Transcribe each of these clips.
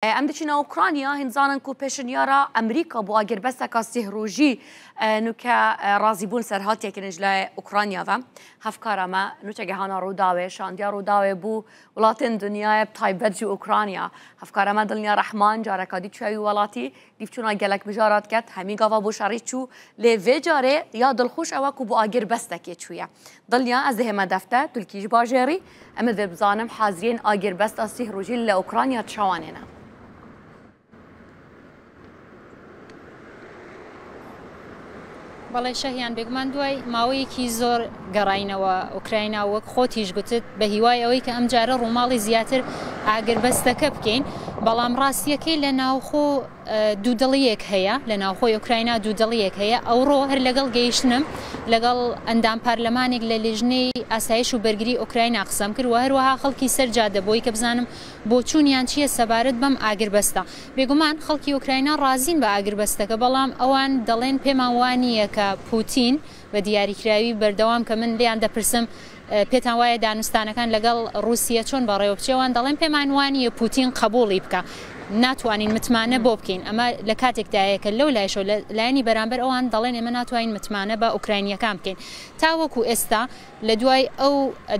ام دچین اوکراینیا هنزانن کو پشنیارا امریکا بو اگر بس کا سهروجی نو که رازی بون سرهات یک نجلا اوکراینیا و هفکارا ما نو چه هانا روداوه شاندیا روداوه بو ولاتن دنیا تایبت جو اوکراینیا هفکارا ما دنیا رحمان جاره کادی چوی ولاتی دیفچونا گلک بجارات کت همی گاوا بو شاری چو لی جاره یا دلخوش اوا کو بو اگر بس تکی چویا دنیا از هم دفته ترکیش باجری ام ذبزانم حاضرین اگر بس سهروجی ل اوکراینیا چوانینا بەڵێ شەهیان بێگومان دوای ماوەیەکی زۆر گەڕاینەوە ئوکراینە وەک خۆتیش گوتت بە هیوای ئەوەی کە ئەم جارە ڕووماڵی زیاتر ئاگربەستەکە بکەین بەڵام ڕاستیەکەی لە ناوخۆ دوودڵیەک هەیە لە ناوخۆی ئوکراینە دوودڵیەک هەیە ئەوڕۆ هەر لەگەڵ گەیشتنم لەگەڵ ئەندام پارلەمانێک لە لێژنەی ئاسایش و بەرگری ئوکراینە قسەم کرد و هەروەها خەڵکی سەرجادە بۆی کە بزانم بۆ چوونیان چییە سەبارەت بەم ئاگربەستە بێگومان خەڵکی ئوکراینە ڕازین بە ئاگربەستەکە بەڵام ئەوان دەڵێن پێمان وانییە کە پوتین بە دیاریکراوی بەردەوام کە من لیان دەپرسم پێتان وایە دانوستانەکان لەگەڵ رووسیا چۆن بەڕێوە بچێوان دەڵێن پێمان وانییە پوتین قبوڵی بکە ناتوانین متمانە بۆ بکەین ئەمە لە کاتێکدایە کە لەو لایشەوە لە لایەنی بەرامبەر ئەوان دەڵێن ئێمە ناتوانین متمانە بە ئوکراینیەکان بکەین تاوەکو ئێستا لە دوای ئەو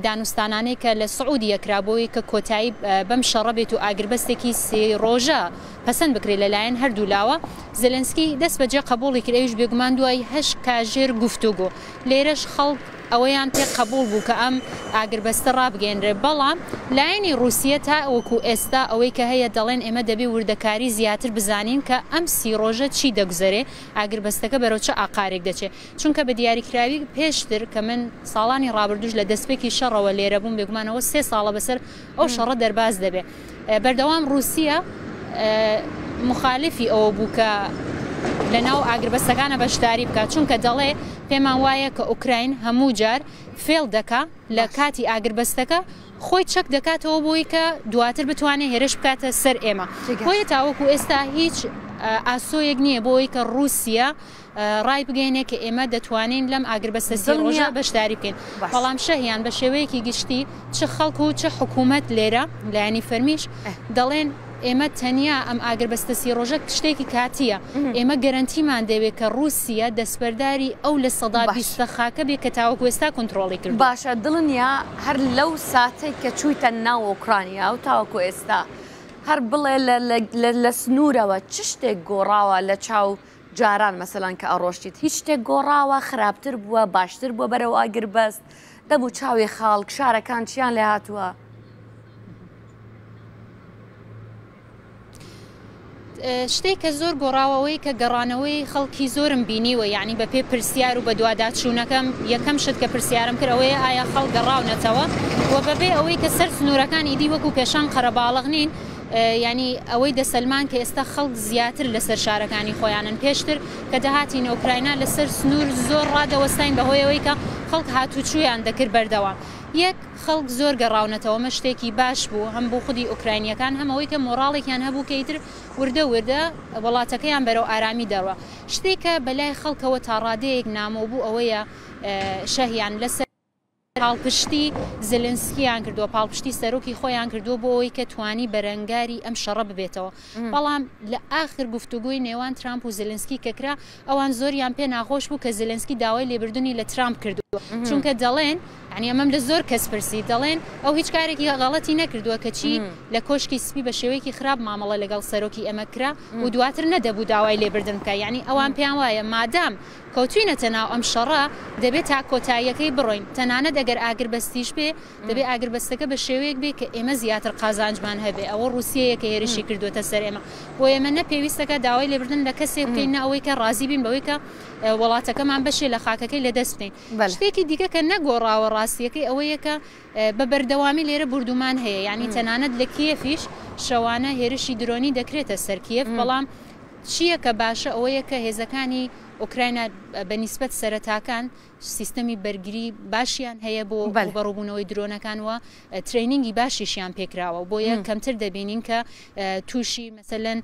دانوستانانەی کە لە سعودی یەکرابەوەی کە کۆتایی بەم شەڕە بێت و ئاگربەستێکی سێ ڕۆژە پەسەند بکرێت لەلایەن هەردوو لاوە زلنسکی دەست بەجێ قبوڵی کردەویش بێگومان دوای 8 کاژێر گفتوگۆ لێرەش خەڵک ئەوەیان پێ قبول بوو کە ئەم ئاگربەستە ڕابگەێنرێ بەڵام لایەنی رووسیا تا وەکو ئێستا ئەوەی کە هەیە دەڵێن ئێمە دەبێ وردەکاری زیاتر بزانین کە ئەم سی ڕۆژە چی دەگوزارێ ئاگربەستەکە بەرەو چه ئاقارێک دەچێت چونکە بە دیاریکراوی پێشتر کە من ساڵانی ڕابردوش لە دەستپێکی شەڕەوە لێرە بووم بێگومانەوە 3 ساڵە بەسەر ئەو شەڕە دەرباز دەبێت بەردەوام رووسیا مخالفی ئەوە بوو کە لەناو ئاگربەستەکانە بەشداری بکات چونکە دەڵێ پێمان وایە کە ئوکراین هەموو جار فێڵ دەکا لە کاتی ئاگربەستەکە خۆی چەک دەکاتەوە بۆی کە دواتر بتوانێت هێرش بکاتە سەر ئێمە بۆیە تاوەکو ئێستا هیچ ئاسۆیەک نییە بۆی کە رووسیا ڕای بگەینێ کە ئێمە دەتوانین لەم ئاگربەستە سی ڕۆژە بەشداری بکەین بەڵام شەهیان بە شێوەیەکی گشتی چه خەڵک و چه حکوومەت لێرە لایەنی فەرمیش دەڵێن ئێمە تەنیا ئەم ئاگربەستە سی ڕۆژە شتێکی کاتیە ئێمە گەرنتیمان دەوێت کە رووسیا دەستبەرداری ئەو لە سەدا 20 خاکە بێت کە تاوەکو ئێستا کۆنتڕۆڵی کرد باشە دڵنیا هەر لەو ساتێک کە چوویتە ناو ئوکراینیا و تاوەکو ئێستا هەر بڵێ لە سنوورەوە چ شتێک گۆڕاوە لە چاو جاران مەسەلەن کە ئەڕۆشتیت هیچ شتێک گۆڕاوە خراپتر بووە باشتر بووە بەرەو ئاگربەست دەبوو چاوی خاڵک شارەکان چیان لێ هاتووە شتێک کە زۆر گۆڕاوەوەی کە گەڕانەوەی خەڵکی زۆرم بینیوە یعنی بە پێ پرسیار و بە دوواداچوونەکەم یەکەم شت کە پرسیارم کردەوەی ئایا خەڵک گەڕاونەتەوە و بەبێ ئەوەی کە سەر سنوورەکان ئیدی وەکو پێشان قەرەباڵغ نین ینی ئەوەی دەسەلمان کە ئێستا خەڵک زیاتر لەسەر شارەکانی خۆیانن پێشتر کە دەهاتینە ئوکراینە لەسەر سنوور زۆر ڕادەوەستین بەهۆی ئەوەی کە خەڵک هاتوچوویان دەکرد بەردەوام یەک خەڵک زۆر گەڕاونەتەوە مە شتێکی باش بوو هەم بۆ خودی ئوکراینیەکان هەمەوەی کە مۆڕاڵێکیان هەبوو کە ئیتر وردە وڵاتەکەیان بەرەو ئارامی دەڕوە شتێکە بەلای خەڵکەوە تا ڕادەیەک نامۆ بوو ئەوەیە شەهیان لەسەر پاڵپشتی زلنسکییان کردووە پاڵپشتی سەرۆکی خۆیان کردووە بۆ ئەوەی کە توانی بەرەنگاری ئەم شەڕە ببێتەوە بەڵام لە ئاخر گفتوگوی نێوان ترامپ و زلنسکی کەکرا ئەوان زۆریان پێ ناخۆش بوو کە زلنسکی داوای لێبردنی لە ترامپ کردووە چونکە دەڵێن ینی ئەمەم لە زۆر کەس پرسی دەڵێن ئەو هیچ کارێکی غەڵەتی نەکردووە کە چی لە کۆشکی سپی بە شێوەیەکی خراپ مامەڵە لەگەڵ سەرۆکی ئەمە کرا و دواتر نەدەبوو داوای لێبردن بکە یعنی ئەوان پێیان وایە مادام کەوتوینەتە ناو ئەم شەڕە دەبێت تا کۆتاییەکەی بڕۆین تەنانەت ئەگەر ئاگربەستیش بێ دەبێت ئاگربەستەکە بە شێوەیەک بێ کە ئێمە زیاتر قازانجمان هەبێ ئەوە رووسیەیە کە هێرشی کردوتە سەر ئێمە بۆ ئێمە نەپێویستەکە داوای لێبردن لە کەسێک بکەین ئەوەی کە ڕازی بین بەوەی کە وڵاتەکەمان بەشێ لە خاکەکەی لەدەست بکەین شتێکی دیکە کە نەگۆڕاوە ڕاستیەکەی ئەوەیە کە بە بەردەوامی لێرە بردومان هەیە یعنی تەنانەت لە کیێفیش شەوانە هێرشی درۆنی دەکرێتە سەر کیێف بەڵام چییە کە باشە ئەوەیە کە هێزەکانی ئوکراینە بەنیسبەت سەرەتاکان سیستەمی بەرگری باشیان هەیە بۆ بەڕووبوونەوەی درۆنەکان و ترینینگی باشیشیان پێکراوە بۆیە کەمتر دەبینین کە تووشی مەسەلەن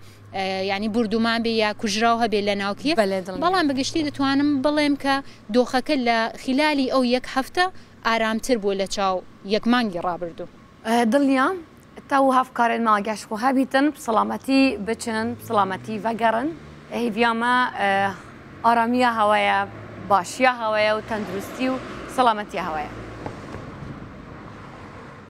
ینی بردومان بێ یا کوژراو هەبێ لە ناوکیە بەڵام بەگشتی دەتوانم بڵێم کە دۆخەکە لە خلالی ئەو 1 هەفتە ئارامتر بووە لە چاو 1 مانگی ڕابردوو دڵنیا تو هفكارن ما جاش خو هبيتن بسلامتي بچن بسلامتي وگرن هي فياما آرامية هوايا باشيا هوايا وتندرستي وسلامتي هوايا